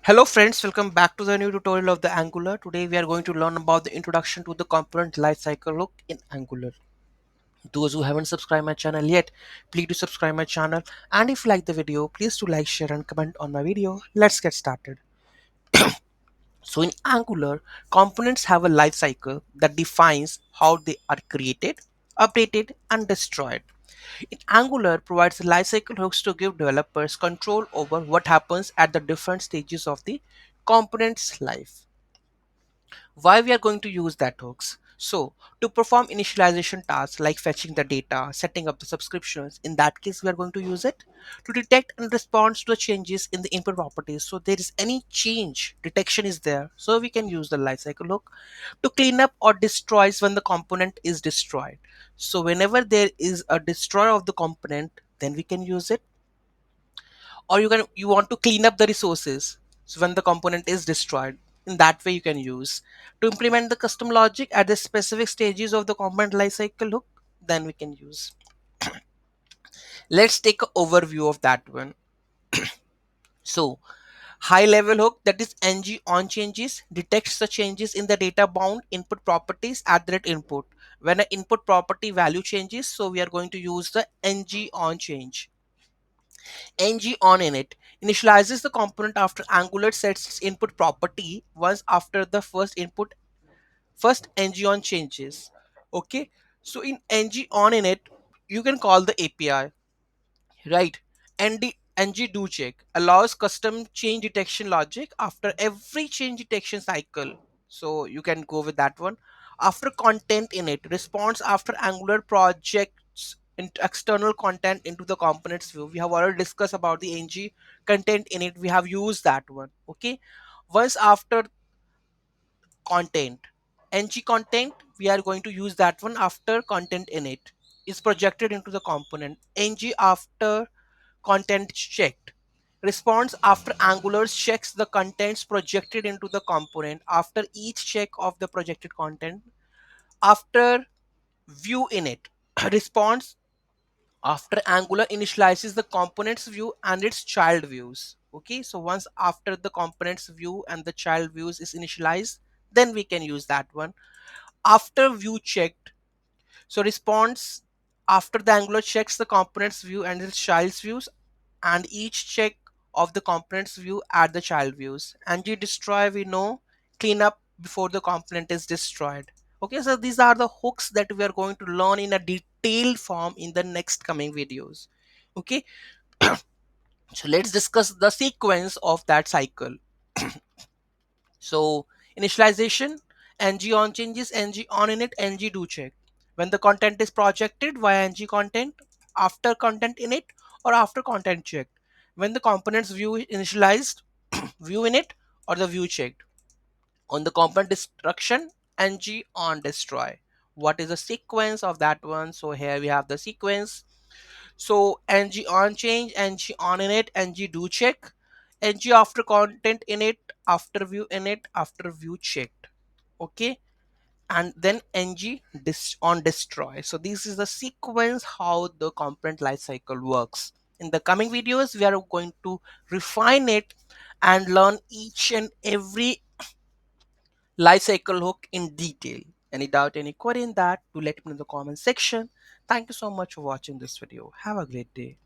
Hello friends, welcome back to the new tutorial of the Angular. Today we are going to learn about the introduction to the component lifecycle hook in Angular. Those who haven't subscribed my channel yet, please do subscribe my channel, and if you like the video, please do like, share and comment on my video. Let's get started. So in Angular, components have a lifecycle that defines how they are created, updated and destroyed. In Angular provides lifecycle hooks to give developers control over what happens at the different stages of the component's life. Why we are going to use that hooks? So to perform initialization tasks like fetching the data, setting up the subscriptions, in that case we are going to use it. To detect and respond to the changes in the input properties, so there is any change detection is there, so we can use the lifecycle hook. To clean up or destroys when the component is destroyed, so whenever there is a destroy of the component, then we can use it. Or you want to clean up the resources, so when the component is destroyed, in that way you can use. To implement the custom logic at the specific stages of the component lifecycle hook, then we can use. Let's take an overview of that one. So high level hook, that is ngOnChanges, detects the changes in the data bound input properties at that input. When an input property value changes, so we are going to use the ngOnChange. ngOnInit initializes the component after Angular sets its input property once after the first ngOnChanges. Okay, so in ngOnInit, you can call the API, right? ngDoCheck allows custom change detection logic after every change detection cycle. So you can go with that one. After content init response after Angular projects external content into the components view. We have already discussed about the ng content init. We have used that one. Okay. Once after content, ng content, we are going to use that one after content init is projected into the component. ng after content checked response after Angular checks the contents projected into the component after each check of the projected content. After view init response after Angular initializes the components view and its child views. Okay, so once after the components view and the child views is initialized, then we can use that one. After view checked, so response after the Angular checks the components view and its child's views, and each check of the components view add the child views. And you destroy, we know, clean up before the component is destroyed. Okay, so these are the hooks that we are going to learn in a detailed form in the next coming videos. Okay, so let's discuss the sequence of that cycle. So initialization, ngOnChanges, ngOnInit, ngDoCheck. When the content is projected via ngContent, after content init or after content checked. When the components view is initialized, view init or the view checked. On the component destruction, ngOnDestroy. What is the sequence of that one? So here we have the sequence. So ngOnChange, ngOnInit, ngDoCheck, ng after content init, after view init, after view checked. Okay, and then on destroy. So this is the sequence how the component lifecycle works. In the coming videos, we are going to refine it and learn each and every lifecycle hook in detail. Any doubt, any query in that, do let me know in the comment section. Thank you so much for watching this video. Have a great day.